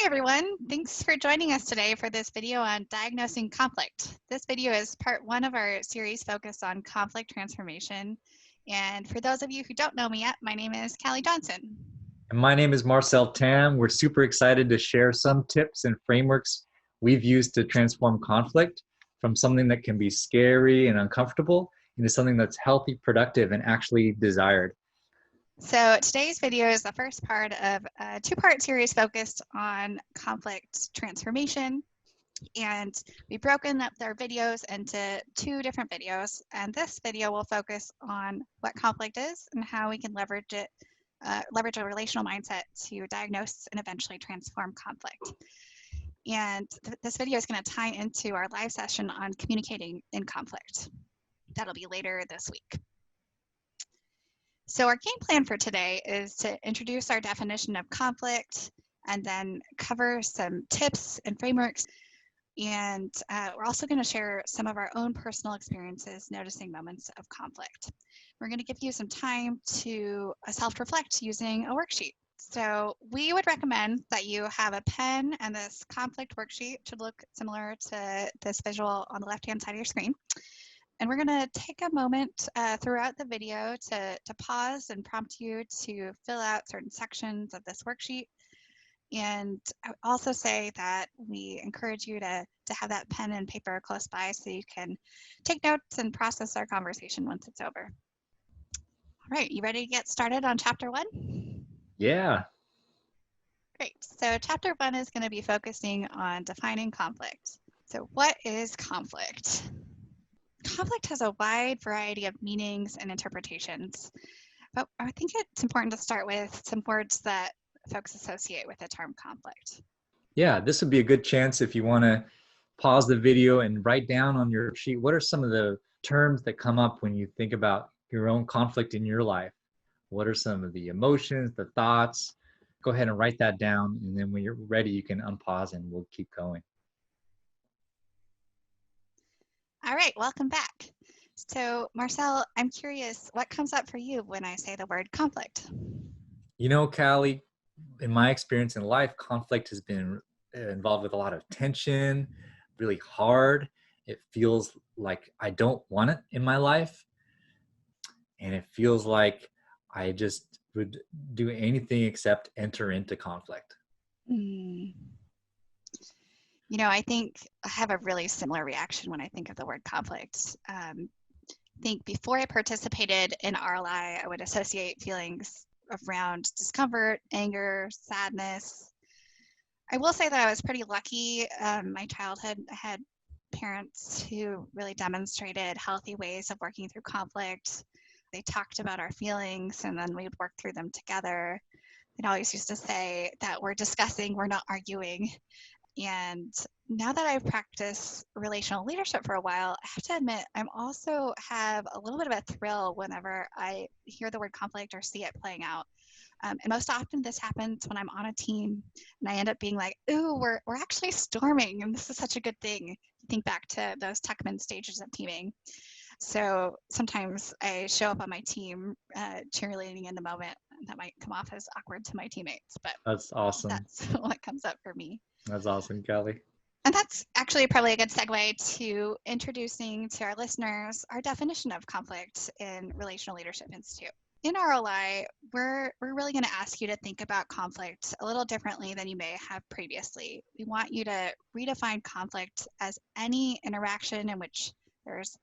Hi, everyone. Thanks for joining us today for this video on diagnosing conflict. This video is part one of our series focused on conflict transformation. And for those of you who don't know me yet, my name is Callie Johnson. And my name is Marcel Tam. We're super excited to share some tips and frameworks we've used to transform conflict from something that can be scary and uncomfortable into something that's healthy, productive, and actually desired. So today's video is the first part of a two-part series focused on conflict transformation. And we've broken up their videos into two different videos. And this video will focus on what conflict is and how we can leverage it, leverage a relational mindset to diagnose and eventually transform conflict. And this video is going to tie into our live session on communicating in conflict. That'll be later this week. So our game plan for today is to introduce our definition of conflict and then cover some tips and frameworks. And we're also going to share some of our own personal experiences noticing moments of conflict. We're going to give you some time to self-reflect using a worksheet. So we would recommend that you have a pen, and this conflict worksheet should look similar to this visual on the left-hand side of your screen. And we're going to take a moment throughout the video to pause and prompt you to fill out certain sections of this worksheet. And I would also say that we encourage you to have that pen and paper close by so you can take notes and process our conversation once it's over. All right, you ready to get started on chapter one? Yeah. Great. So chapter one is going to be focusing on defining conflict. So what is conflict? Conflict has a wide variety of meanings and interpretations, but I think it's important to start with some words that folks associate with the term conflict. Yeah, this would be a good chance if you want to pause the video and write down on your sheet, what are some of the terms that come up when you think about your own conflict in your life? What are some of the emotions, the thoughts? Go ahead and write that down, and then when you're ready, you can unpause and we'll keep going. All right, welcome back. So Marcel, I'm curious, what comes up for you when I say the word conflict? You know, Callie, in my experience in life, conflict has been involved with a lot of tension, really hard. It feels like I don't want it in my life. And it feels like I just would do anything except enter into conflict. You know, I think I have a really similar reaction when I think of the word conflict. I think before I participated in RLI, I would associate feelings around discomfort, anger, sadness. I will say that I was pretty lucky. My childhood had parents who really demonstrated healthy ways of working through conflict. They talked about our feelings and then we'd work through them together. They'd always used to say that we're discussing, we're not arguing. And now that I've practiced relational leadership for a while, I have to admit, I'm also have a little bit of a thrill whenever I hear the word conflict or see it playing out. And most often this happens when I'm on a team and I end up being like, ooh, we're actually storming and this is such a good thing. Think back to those Tuckman stages of teaming. So sometimes I show up on my team cheerleading in the moment. That might come off as awkward to my teammates, but That's awesome. that's what comes up for me. That's awesome, Callie. And that's actually probably a good segue to introducing to our listeners our definition of conflict in Relational Leadership Institute. In RLI, we're really going to ask you to think about conflict a little differently than you may have previously. We want you to redefine conflict as any interaction in which there's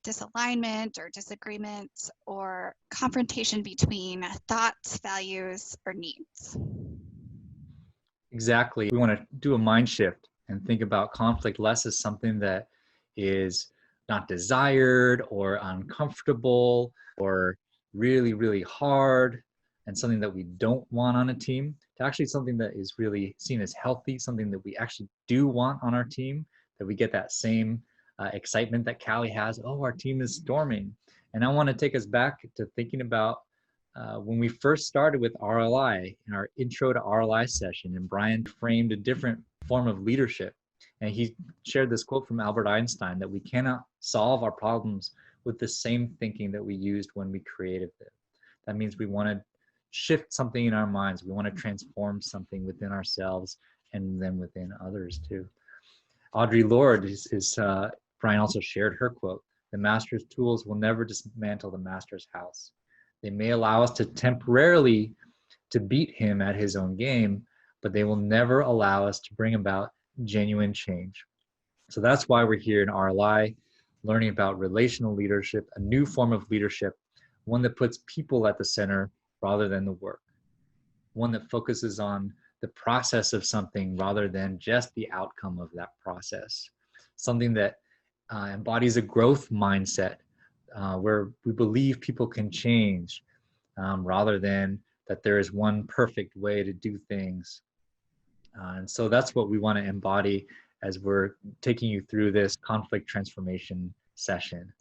disalignment or disagreement or confrontation between thoughts, values, or needs. Exactly. We want to do a mind shift and think about conflict less as something that is not desired or uncomfortable or really, really hard and something that we don't want on a team, to actually something that is really seen as healthy, something that we actually do want on our team, that we get that same excitement that Callie has. Oh, our team is storming. And I want to take us back to thinking about when we first started with RLI, in our intro to RLI session, and Brian framed a different form of leadership. And he shared this quote from Albert Einstein that we cannot solve our problems with the same thinking that we used when we created them. That means we want to shift something in our minds. We want to transform something within ourselves and then within others too. Audre Lorde Brian also shared her quote: "The master's tools will never dismantle the master's house. They may allow us to temporarily to beat him at his own game, but they will never allow us to bring about genuine change." So that's why we're here in RLI, learning about relational leadership, a new form of leadership, one that puts people at the center rather than the work, one that focuses on the process of something rather than just the outcome of that process, something that embodies a growth mindset where we believe people can change rather than that there is one perfect way to do things. And so that's what we want to embody as we're taking you through this conflict transformation session.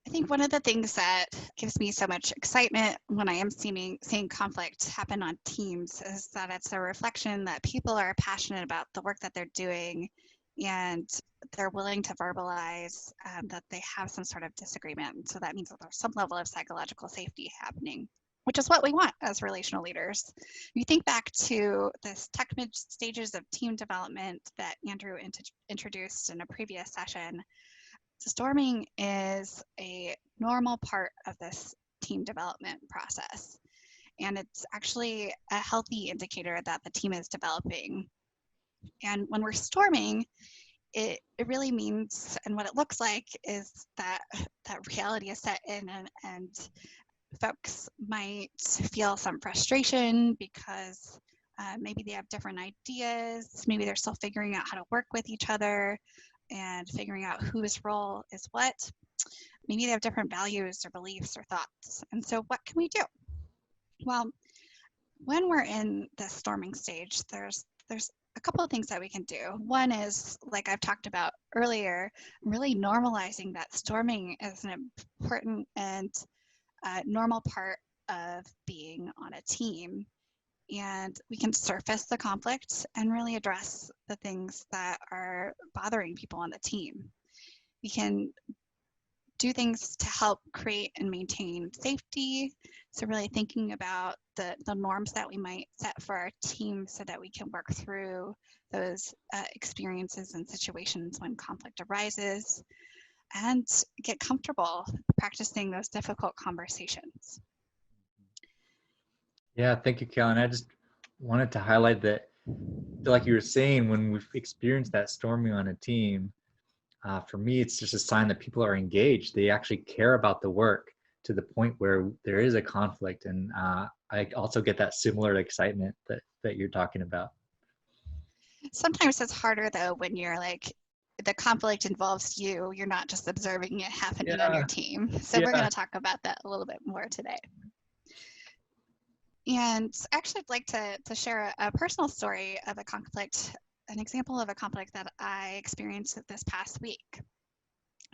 I think one of the things that gives me so much excitement when I am seeing conflict happen on teams is that it's a reflection that people are passionate about the work that they're doing, and they're willing to verbalize that they have some sort of disagreement. So that means that there's some level of psychological safety happening, which is what we want as relational leaders. You think back to this technical stages of team development that Andrew introduced in a previous session. Storming is a normal part of this team development process, and it's actually a healthy indicator that the team is developing. And when we're storming, it really means, and what it looks like is that reality is set in, and folks might feel some frustration because maybe they have different ideas, maybe they're still figuring out how to work with each other and figuring out whose role is what. Maybe they have different values or beliefs or thoughts. And so what can we do? Well, when we're in the storming stage, there's a couple of things that we can do. One is, like I've talked about earlier, really normalizing that storming is an important and normal part of being on a team. And we can surface the conflict and really address the things that are bothering people on the team. We can do things to help create and maintain safety. So really thinking about the norms that we might set for our team so that we can work through those experiences and situations when conflict arises, and get comfortable practicing those difficult conversations. Yeah, thank you, Kellen. I just wanted to highlight that, like you were saying, when we've experienced that storming on a team, for me, it's just a sign that people are engaged. They actually care about the work to the point where there is a conflict. And I also get that similar excitement that you're talking about. Sometimes it's harder though when you're like, the conflict involves you. You're not just observing it happening on your team. So we're going to talk about that a little bit more today. And actually, I'd like to share a personal story of a conflict, an example of a conflict that I experienced this past week.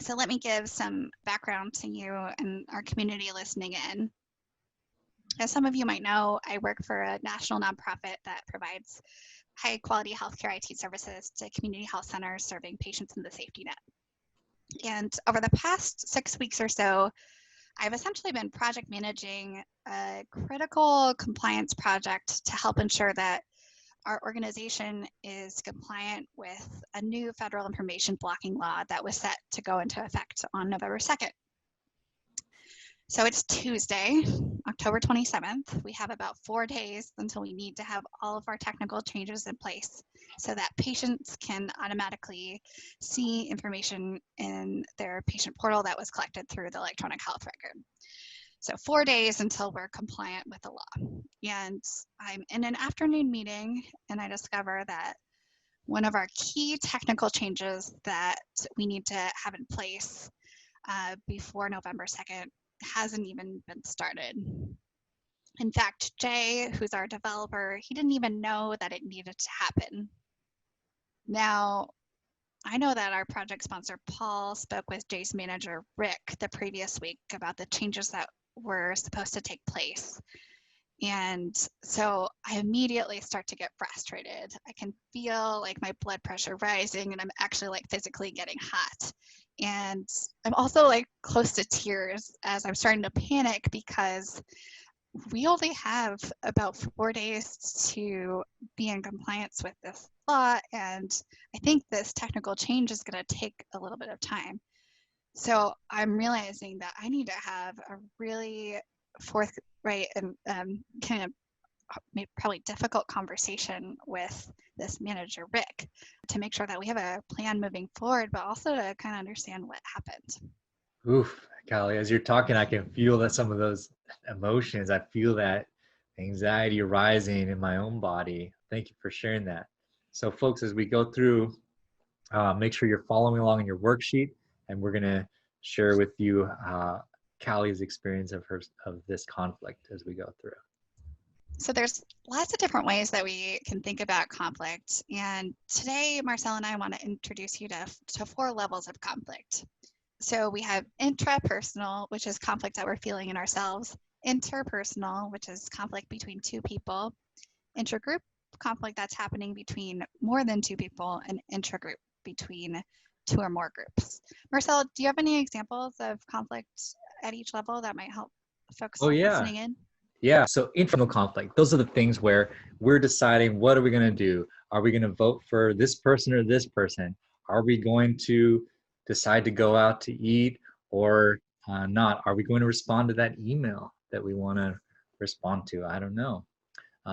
So let me give some background to you and our community listening in. As some of you might know, I work for a national nonprofit that provides high quality healthcare IT services to community health centers serving patients in the safety net. And over the past 6 weeks or so, I've essentially been project managing a critical compliance project to help ensure that our organization is compliant with a new federal information blocking law that was set to go into effect on November 2nd. So it's Tuesday, October 27th. We have about 4 days until we need to have all of our technical changes in place so that patients can automatically see information in their patient portal that was collected through the electronic health record. So 4 days until we're compliant with the law. And I'm in an afternoon meeting and I discover that one of our key technical changes that we need to have in place before November 2nd hasn't even been started. In fact, Jay, who's our developer, he didn't even know that it needed to happen. Now, I know that our project sponsor, Paul, spoke with Jay's manager, Rick, the previous week about the changes that were supposed to take place. And so I immediately start to get frustrated. I can feel like my blood pressure rising and I'm actually like physically getting hot. And I'm also like close to tears as I'm starting to panic because we only have about 4 days to be in compliance with this law, and I think this technical change is going to take a little bit of time. So I'm realizing that I need to have a really forthright and kind of probably difficult conversation with this manager, Rick, to make sure that we have a plan moving forward, but also to kind of understand what happened. Oof, Callie, as you're talking, I can feel that some of those emotions, I feel that anxiety rising in my own body. Thank you for sharing that. So folks, as we go through, make sure you're following along in your worksheet, and we're gonna share with you Callie's experience of this conflict as we go through. So there's lots of different ways that we can think about conflict. And today, Marcel and I want to introduce you to 4 levels of conflict. So we have intrapersonal, which is conflict that we're feeling in ourselves, interpersonal, which is conflict between 2 people, intergroup, conflict that's happening between more than 2 people, and intragroup, between 2 or more groups. Marcel, do you have any examples of conflict at each level that might help folks Oh yeah. listening in? Yeah, so internal conflict, those are the things where we're deciding, what are we going to do? Are we going to vote for this person or this person? Are we going to decide to go out to eat or not? Are we going to respond to that email that we want to respond to? I don't know.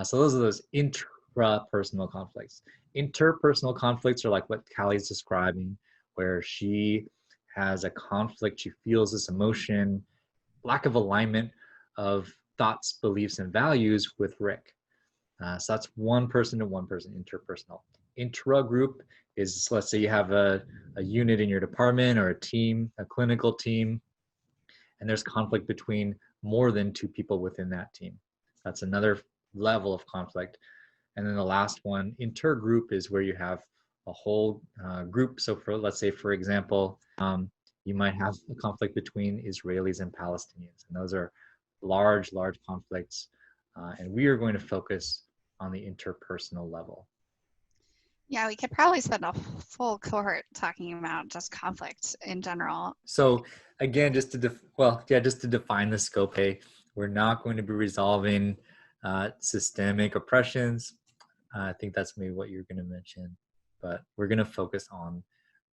So those are those intrapersonal conflicts. Interpersonal conflicts are like what Callie's describing, where she has a conflict, she feels this emotion, lack of alignment of thoughts, beliefs, and values with Rick. So that's one person to one person, interpersonal. Intra-group is, let's say you have a unit in your department or a team, a clinical team, and there's conflict between more than 2 people within that team. That's another level of conflict. And then the last one, intergroup, is where you have a whole group. So for, let's say, for example, you might have a conflict between Israelis and Palestinians. And those are large conflicts. And we are going to focus on the interpersonal level. Yeah, we could probably spend a full cohort talking about just conflict in general. So again, just to define the scope, hey, we're not going to be resolving systemic oppressions. I think that's maybe what you're going to mention, but we're going to focus on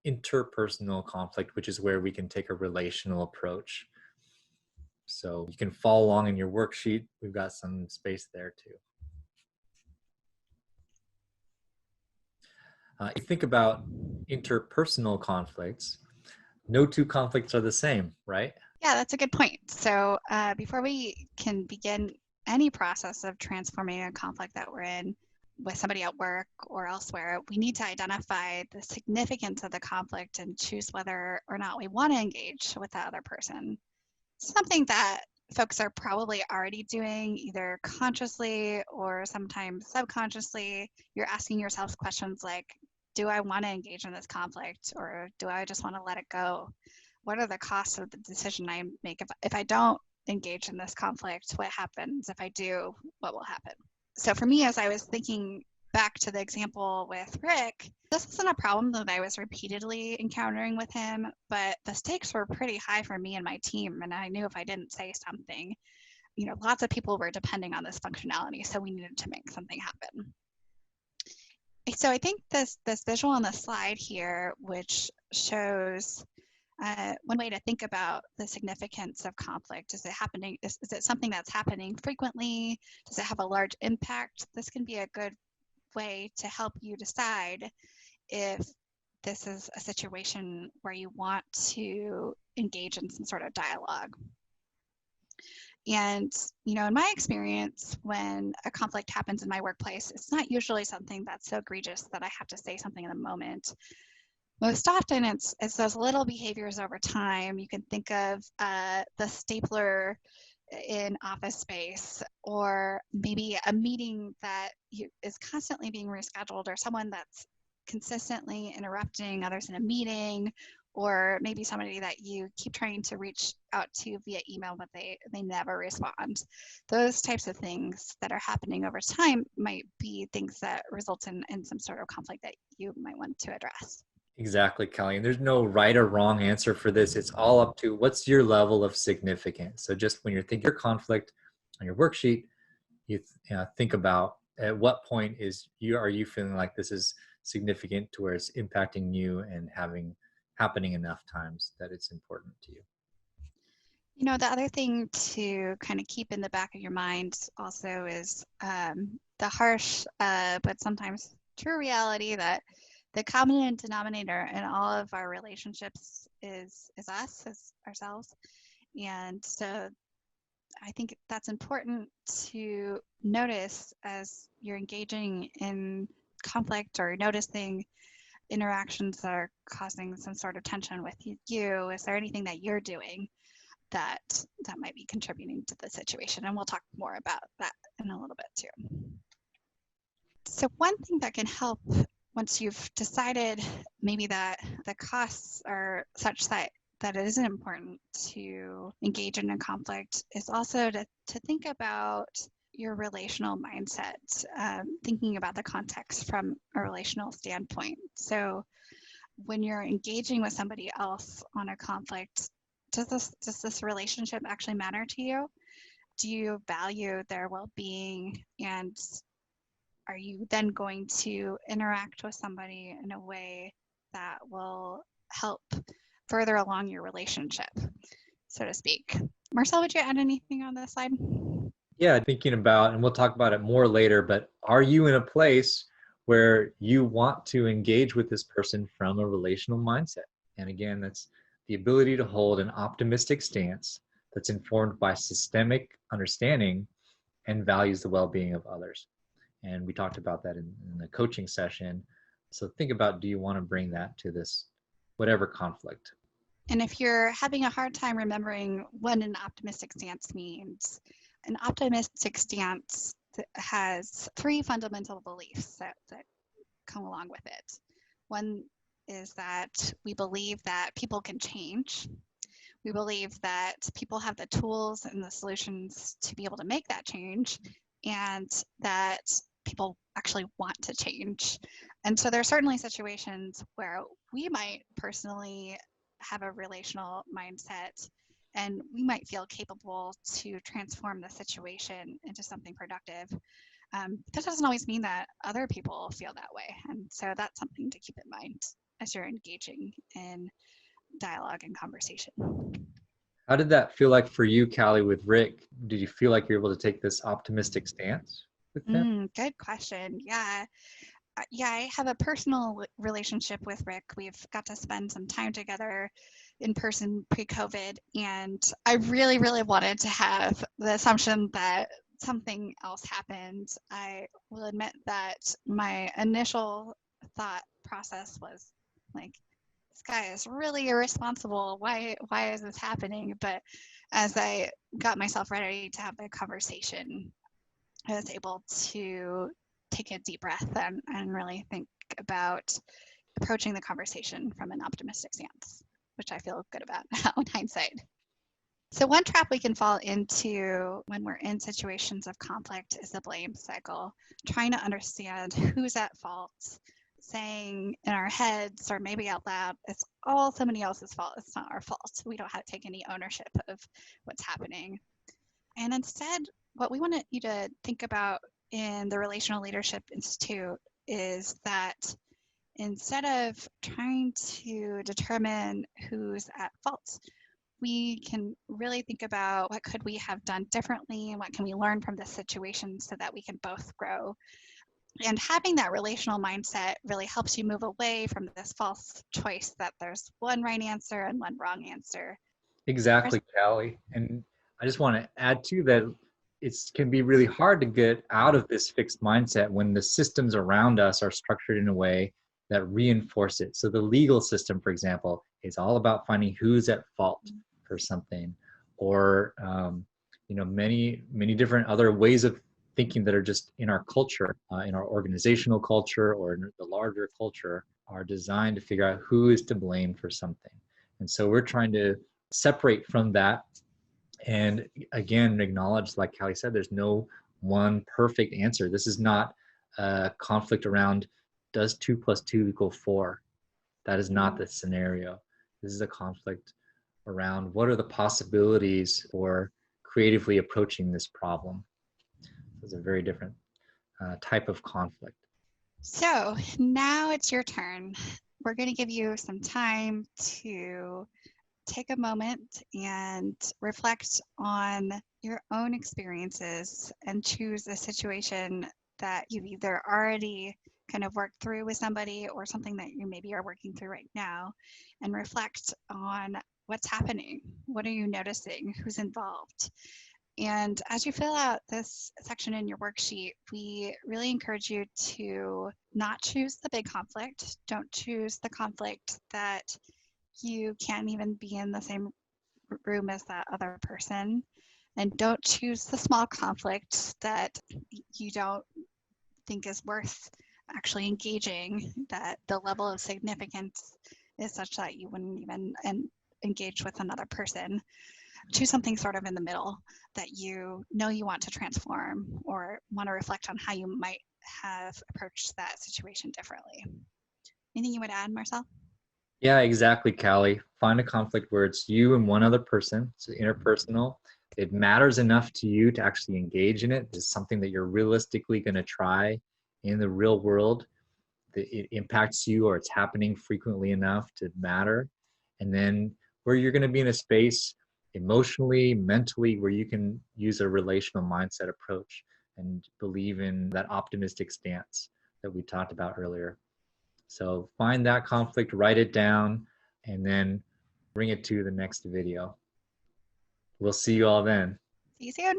interpersonal conflict, which is where we can take a relational approach. So you can follow along in your worksheet. We've got some space there too. You think about interpersonal conflicts, no 2 conflicts are the same, right? Yeah, that's a good point. So before we can begin any process of transforming a conflict that we're in with somebody at work or elsewhere, we need to identify the significance of the conflict and choose whether or not we want to engage with that other person. Something that folks are probably already doing either consciously or sometimes subconsciously. You're asking yourself questions like, do I want to engage in this conflict, or do I just want to let it go? What are the costs of the decision I make? If I don't engage in this conflict, what happens? If I do, what will happen? So for me, as I was thinking back to the example with Rick, this wasn't a problem that I was repeatedly encountering with him, but the stakes were pretty high for me and my team. And I knew if I didn't say something, lots of people were depending on this functionality, so we needed to make something happen. So I think this visual on the slide here, which shows one way to think about the significance of conflict. Is it happening? Is it something that's happening frequently? Does it have a large impact? This can be a good way to help you decide if this is a situation where you want to engage in some sort of dialogue. And, in my experience, when a conflict happens in my workplace, it's not usually something that's so egregious that I have to say something in the moment. Most often, it's those little behaviors over time. You can think of the stapler in office space, or maybe a meeting that is constantly being rescheduled, or someone that's consistently interrupting others in a meeting, or maybe somebody that you keep trying to reach out to via email, but they never respond. Those types of things that are happening over time might be things that result in some sort of conflict that you might want to address. Exactly, Kelly. And there's no right or wrong answer for this. It's all up to what's your level of significance. So just when you're thinking your conflict, on your worksheet, you think about at what point are you feeling like this is significant to where it's impacting you and happening enough times that it's important to you. You know, the other thing to kind of keep in the back of your mind also is the harsh but sometimes true reality that the common denominator in all of our relationships is us, is ourselves. And so I think that's important to notice as you're engaging in conflict or noticing interactions that are causing some sort of tension with you. Is there anything that you're doing that might be contributing to the situation? And we'll talk more about that in a little bit too. So one thing that can help once you've decided maybe that the costs are such that it isn't important to engage in a conflict is also to think about your relational mindset, thinking about the context from a relational standpoint. So when you're engaging with somebody else on a conflict, does this relationship actually matter to you? Do you value their well-being, and are you then going to interact with somebody in a way that will help further along your relationship, so to speak? Marcel, would you add anything on this slide? Yeah, thinking about, and we'll talk about it more later, but are you in a place where you want to engage with this person from a relational mindset? And again, that's the ability to hold an optimistic stance that's informed by systemic understanding and values the well-being of others. And we talked about that in the coaching session. So think about, do you want to bring that to this, whatever conflict? And if you're having a hard time remembering what an optimistic stance means, an optimistic stance has three fundamental beliefs that come along with it. One is that we believe that people can change. We believe that people have the tools and the solutions to be able to make that change, and that people actually want to change. And so there are certainly situations where we might personally have a relational mindset and we might feel capable to transform the situation into something productive. That doesn't always mean that other people feel that way. And so that's something to keep in mind as you're engaging in dialogue and conversation. How did that feel like for you, Callie, with Rick? Did you feel like you're able to take this optimistic stance with him? Good question. Yeah, I have a personal relationship with Rick. We've got to spend some time together in person pre-COVID, and I really, really wanted to have the assumption that something else happened. I will admit that my initial thought process was like, this guy is really irresponsible. Why is this happening? But as I got myself ready to have the conversation, I was able to take a deep breath and really think about approaching the conversation from an optimistic stance, which I feel good about now in hindsight. So one trap we can fall into when we're in situations of conflict is the blame cycle, trying to understand who's at fault, saying in our heads or maybe out loud, it's all somebody else's fault. It's not our fault. We don't have to take any ownership of what's happening. And instead, what we want you to think about in the Relational Leadership Institute is that instead of trying to determine who's at fault, we can really think about what could we have done differently and what can we learn from this situation so that we can both grow. And having that relational mindset really helps you move away from this false choice that there's one right answer and one wrong answer. Exactly, Callie. And I just want to add to that, it can be really hard to get out of this fixed mindset when the systems around us are structured in a way that reinforce it. So the legal system, for example, is all about finding who's at fault for something, or many different other ways of thinking that are just in our culture, in our organizational culture or in the larger culture, are designed to figure out who is to blame for something. And so we're trying to separate from that and again acknowledge, like Callie said, there's no one perfect answer. This is not a conflict around does 2 + 2 = 4. That is not the scenario. This is a conflict around what are the possibilities for creatively approaching this problem. It's a very different type of conflict. So now it's your turn. We're going to give you some time to take a moment and reflect on your own experiences and choose a situation that you've either already kind of worked through with somebody or something that you maybe are working through right now, and reflect on what's happening. What are you noticing? Who's involved? And as you fill out this section in your worksheet, we really encourage you to not choose the big conflict. Don't choose the conflict that you can't even be in the same room as that other person. And don't choose the small conflict that you don't think is worth actually engaging, that the level of significance is such that you wouldn't even engage with another person. Choose something sort of in the middle that you know you want to transform or want to reflect on how you might have approached that situation differently. Anything you would add, Marcel? Yeah, exactly, Callie. Find a conflict where it's you and one other person. It's interpersonal. It matters enough to you to actually engage in it. It's something that you're realistically going to try in the real world. That it impacts you or it's happening frequently enough to matter. And then where you're going to be in a space emotionally, mentally, where you can use a relational mindset approach and believe in that optimistic stance that we talked about earlier. So find that conflict, write it down, and then bring it to the next video. We'll see you all then. See you soon.